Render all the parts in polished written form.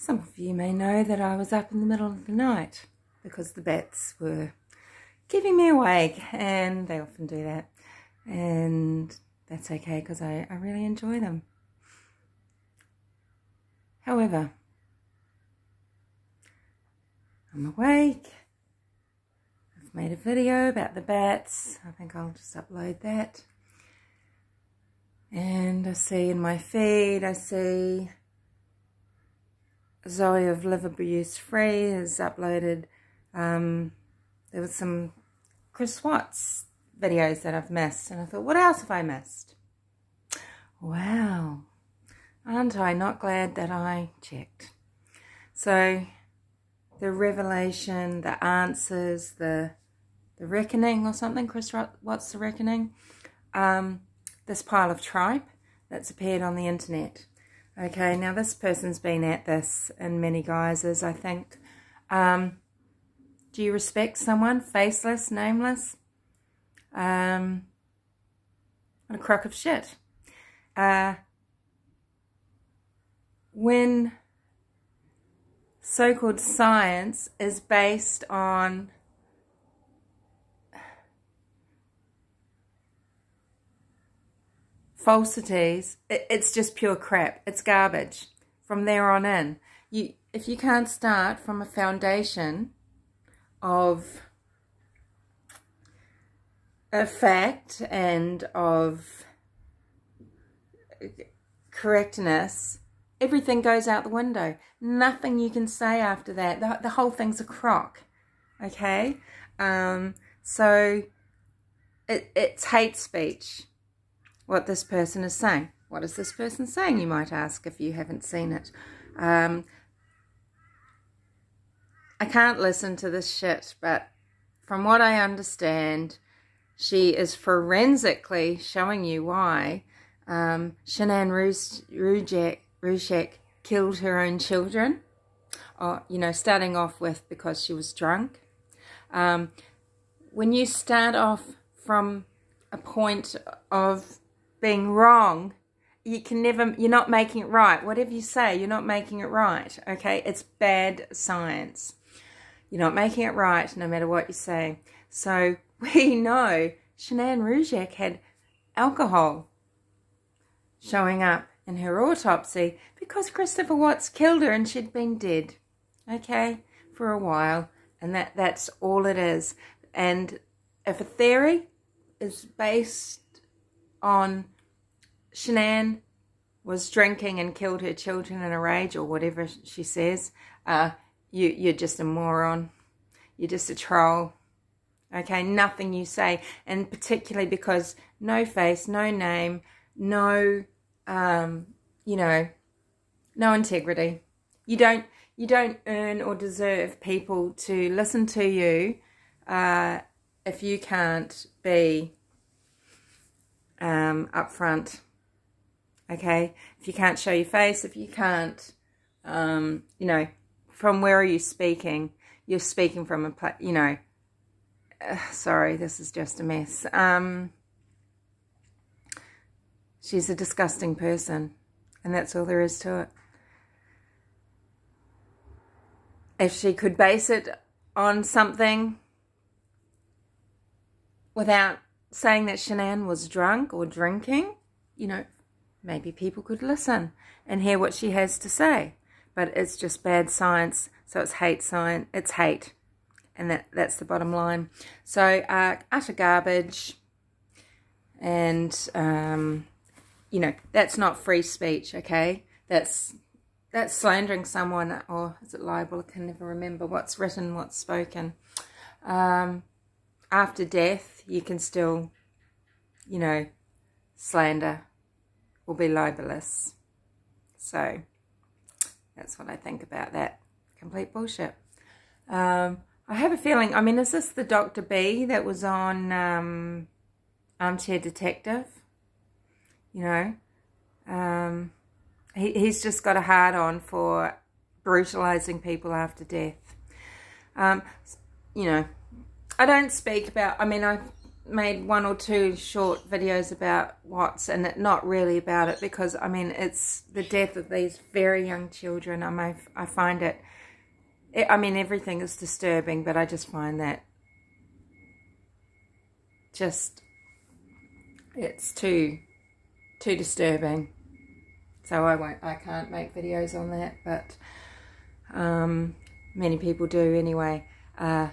Some of you may know that I was up in the middle of the night because the bats were keeping me awake, and they often do that, and that's okay because I really enjoy them. However, I'm awake. I've made a video about the bats. I think I'll just upload that. And I see in my feed, I see Zoe of Live Abuse Free has uploaded, there was some Chris Watts videos that I've missed, and I thought, what else have I missed? Wow, aren't I not glad that I checked? So the revelation, the answers, the reckoning or something, Chris Watts, the reckoning, this pile of tripe that's appeared on the internet. Okay, now this person's been at this in many guises, I think. Do you respect someone? Faceless, nameless? What a crock of shit. When so-called science is based on falsities, it's just pure crap. It's garbage from there on in. If you can't start from a foundation of a fact and of correctness, everything goes out the window. Nothing you can say after that. The whole thing's a crock. Okay? So it's hate speech, what this person is saying. What is this person saying, you might ask, if you haven't seen it. I can't listen to this shit, but from what I understand, she is forensically showing you why Shan'ann Rzucek killed her own children. Or, you know, starting off with because she was drunk. When you start off from a point of being wrong, you're not making it right. Whatever you say, you're not making it right. Okay, it's bad science. You're not making it right no matter what you say. So we know Shan'ann Rzucek had alcohol showing up in her autopsy because Christopher Watts killed her and she'd been dead, okay, for a while. And that's all it is. And if a theory is based on Shan'ann was drinking and killed her children in a rage or whatever she says, you're just a moron. You're just a troll. Okay, nothing you say, and particularly because no face, no name, no, you know, no integrity. You don't earn or deserve people to listen to you if you can't be upfront. Okay, if you can't show your face, if you can't, you know, from where are you speaking? You're speaking from a place, you know. Sorry, this is just a mess. She's a disgusting person, and that's all there is to it. If she could base it on something without saying that Shan'ann was drunk or drinking, you know, maybe people could listen and hear what she has to say. But it's just bad science, so it's hate science. It's hate. And that's the bottom line. So, utter garbage. And, you know, that's not free speech, okay? That's slandering someone, or is it libel? I can never remember what's written, what's spoken. After death, you can still, you know, slander or be libelous. So, that's what I think about that. Complete bullshit. I have a feeling, I mean, is this the Dr. B that was on Armchair Detective? You know, he's just got a hard-on for brutalizing people after death. You know, I don't speak about, I mean, made 1 or 2 short videos about Watts, and not really about it, because I mean it's the death of these very young children. I find it, I mean everything is disturbing, but I just find that it's too disturbing. So I can't make videos on that, but many people do anyway. But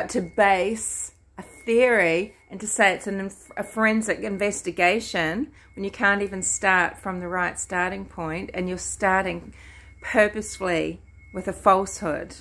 to base a theory and to say it's a forensic investigation when you can't even start from the right starting point, and you're starting purposefully with a falsehood,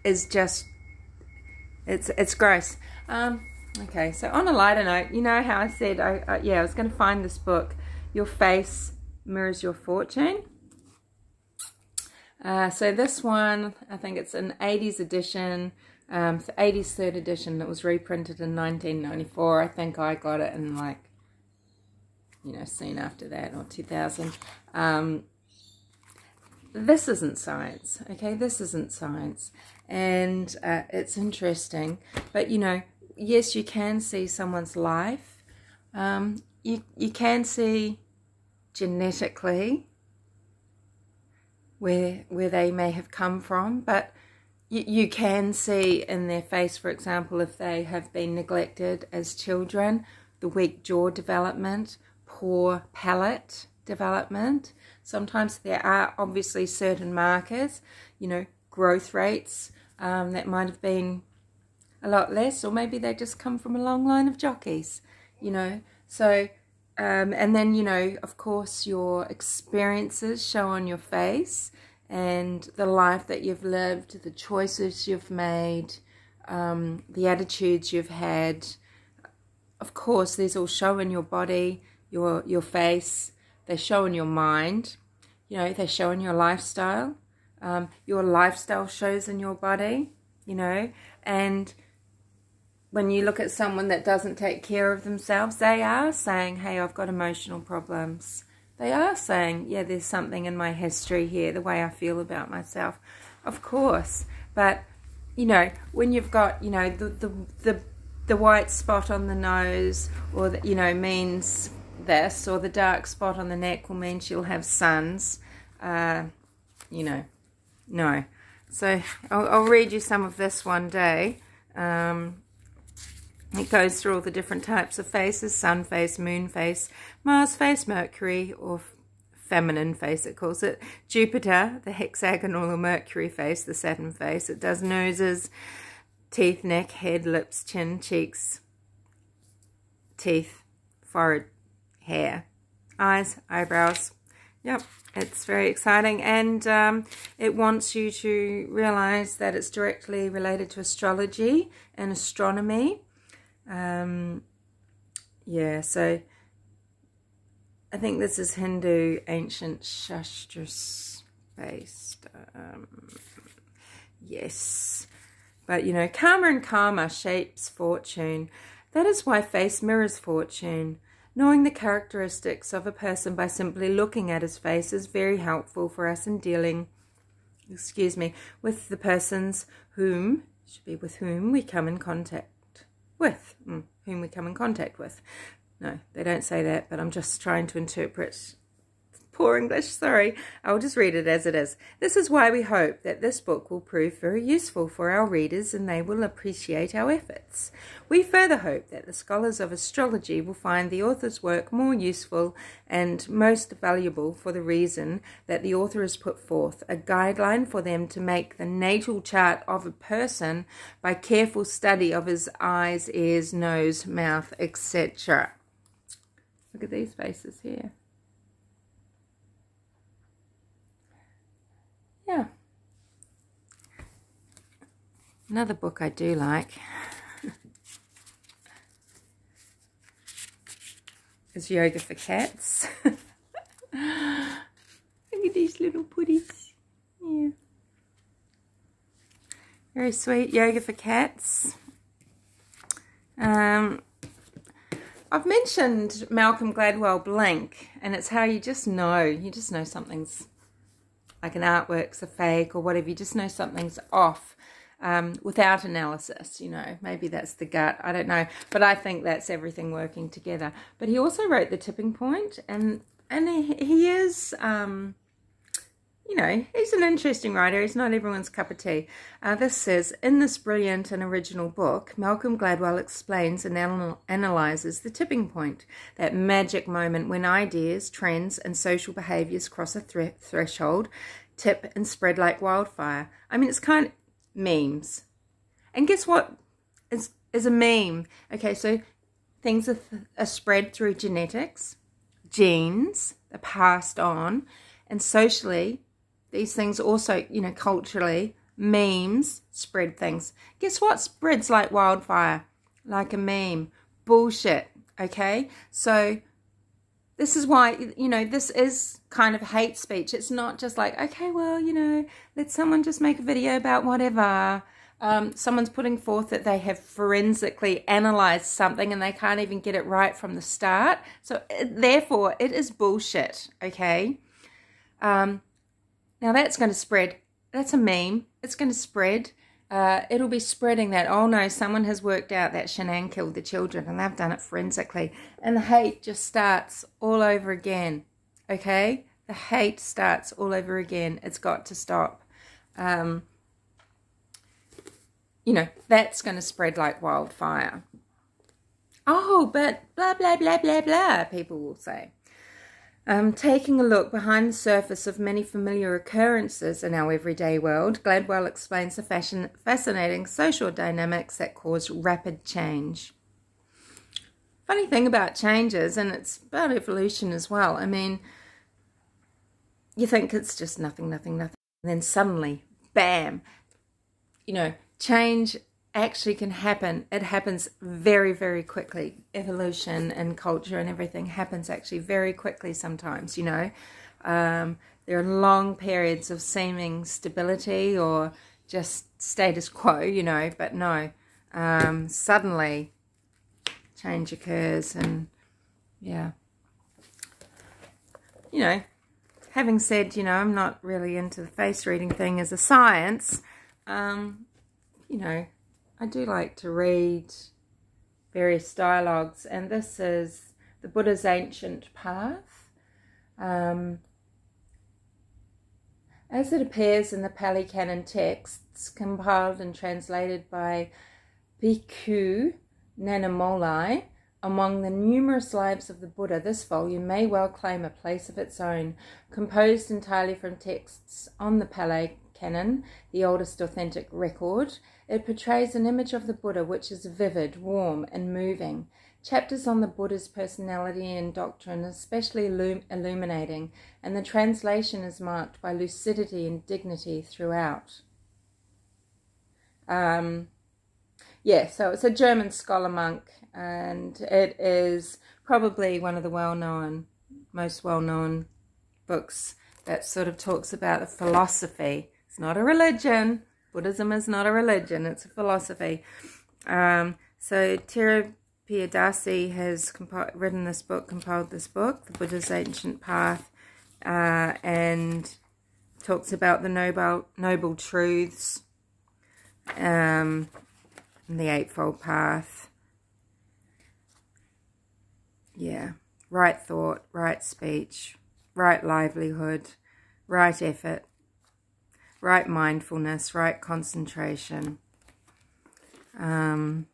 is just, it's gross. Okay, so on a lighter note, you know how I said, I was going to find this book, Your Face Mirrors Your Fortune. So this one, I think it's an 80s edition, it's the 80s 3rd edition. It was reprinted in 1994. I think I got it in like, you know, soon after that, or 2000. This isn't science, okay? This isn't science. And it's interesting. But, you know, yes, you can see someone's life. You can see genetically where they may have come from, but you can see in their face, for example, if they have been neglected as children, the weak jaw development, poor palate development. Sometimes there are obviously certain markers, you know, growth rates that might have been a lot less, or maybe they just come from a long line of jockeys, you know. So and then, you know, of course your experiences show on your face, and the life that you've lived, the choices you've made, the attitudes you've had. Of course, these all show in your body, your face. They show in your mind. You know, they show in your lifestyle. Your lifestyle shows in your body, you know. And when you look at someone that doesn't take care of themselves, they are saying, hey, I've got emotional problems. They are saying, yeah, there's something in my history here, the way I feel about myself. Of course. But, you know, when you've got, you know, the white spot on the nose, or, you know, means this, or the dark spot on the neck will mean she'll have sons, you know, no. So I'll read you some of this one day. It goes through all the different types of faces: sun face, moon face, Mars face, Mercury, or feminine face it calls it, Jupiter, the hexagonal or Mercury face, the Saturn face. It does noses, teeth, neck, head, lips, chin, cheeks, teeth, forehead, hair, eyes, eyebrows. Yep, it's very exciting, and it wants you to realize that it's directly related to astrology and astronomy. Yeah, so I think this is Hindu ancient Shastras based. Yes, but you know, karma and karma shapes fortune. That is why face mirrors fortune. Knowing the characteristics of a person by simply looking at his face is very helpful for us in dealing, with the persons whom we come in contact with. No, they don't say that, but I'm just trying to interpret. Poor English, sorry. I'll just read it as it is. This is why we hope that this book will prove very useful for our readers, and they will appreciate our efforts. We further hope that the scholars of astrology will find the author's work more useful and most valuable for the reason that the author has put forth a guideline for them to make the natal chart of a person by careful study of his eyes, ears, nose, mouth, etc. Look at these faces here. Yeah. Another book I do like is Yoga for Cats. Look at these little putties. Yeah. Very sweet. Yoga for Cats. I've mentioned Malcolm Gladwell Blink, and it's how you just know something's like an artwork's a fake or whatever. You just know something's off. without analysis, you know. Maybe that's the gut, I don't know. But I think that's everything working together. But he also wrote The Tipping Point, and he is... you know, he's an interesting writer. He's not everyone's cup of tea. This says, in this brilliant and original book, Malcolm Gladwell explains and analyzes the tipping point, that magic moment when ideas, trends, and social behaviors cross a threshold, tip and spread like wildfire. I mean, it's kind of memes. And guess what is a meme? Okay, so things are spread through genetics, genes, they're passed on, and socially, these things also, you know, culturally, memes spread things. Guess what spreads like wildfire? Like a meme. Bullshit, okay? So this is why, you know, this is kind of hate speech. It's not just like, okay, well, you know, let someone just make a video about whatever. Someone's putting forth that they have forensically analyzed something and they can't even get it right from the start. So therefore, it is bullshit, okay? Now that's going to spread. That's a meme. It's going to spread. It'll be spreading that, oh no, someone has worked out that Shan'ann killed the children and they've done it forensically. And the hate just starts all over again. Okay? The hate starts all over again. It's got to stop. You know, that's going to spread like wildfire. Oh, but blah, blah, blah, blah, blah, people will say. Taking a look behind the surface of many familiar occurrences in our everyday world, Gladwell explains the fascinating social dynamics that cause rapid change. Funny thing about changes, and it's about evolution as well, I mean, you think it's just nothing, nothing, nothing, and then suddenly, bam, you know, change actually can happen. It happens very, very quickly. Evolution and culture and everything happens actually very quickly sometimes, you know. There are long periods of seeming stability or just status quo, you know, but no, suddenly change occurs. And yeah, you know, having said, you know, I'm not really into the face reading thing as a science, you know, I do like to read various dialogues, and this is the Buddha's Ancient Path, as it appears in the Pali Canon texts compiled and translated by Bhikkhu Nanamolai. Among the numerous lives of the Buddha, this volume may well claim a place of its own. Composed entirely from texts on the Pali Canon, the oldest authentic record, it portrays an image of the Buddha which is vivid, warm, and moving. Chapters on the Buddha's personality and doctrine are especially illuminating, and the translation is marked by lucidity and dignity throughout. Yeah, so it's a German scholar monk, and it is probably one of the most well-known books that sort of talks about the philosophy. It's not a religion. Buddhism is not a religion. It's a philosophy. So Tirupiyadasi has written this book, compiled this book, The Buddha's Ancient Path, and talks about the noble truths, and the Eightfold Path. Yeah, right thought, right speech, right livelihood, right effort, right mindfulness, right concentration. You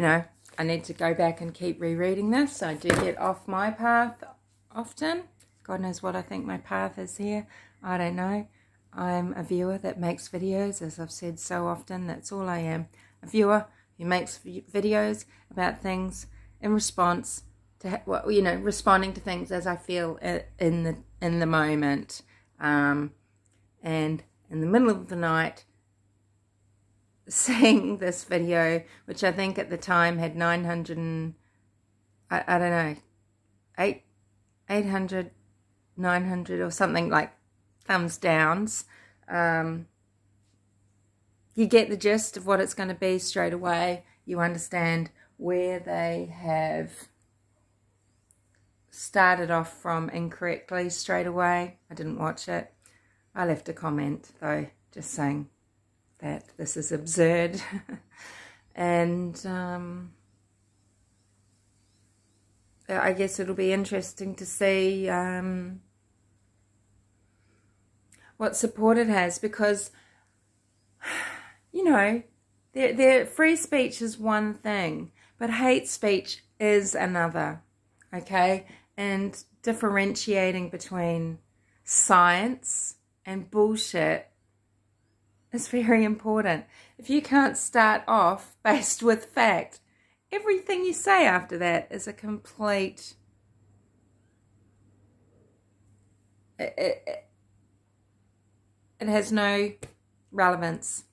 know, I need to go back and keep rereading this. I do get off my path often. God knows what I think my path is here. I don't know. I'm a viewer that makes videos, as I've said so often. That's all I am. A viewer who makes videos about things in response to, well, you know, responding to things as I feel in the moment. And in the middle of the night, seeing this video, which I think at the time had 900 and, I don't know, 800, 900 or something, like thumbs downs. You get the gist of what it's going to be straight away. You understand where they have started off from incorrectly straight away. I didn't watch it. I left a comment though, just saying that this is absurd. And I guess it'll be interesting to see what support it has, because, you know, free speech is one thing, but hate speech is another, okay? And differentiating between science and bullshit is very important. If you can't start off based with fact, everything you say after that is a complete... It has no relevance.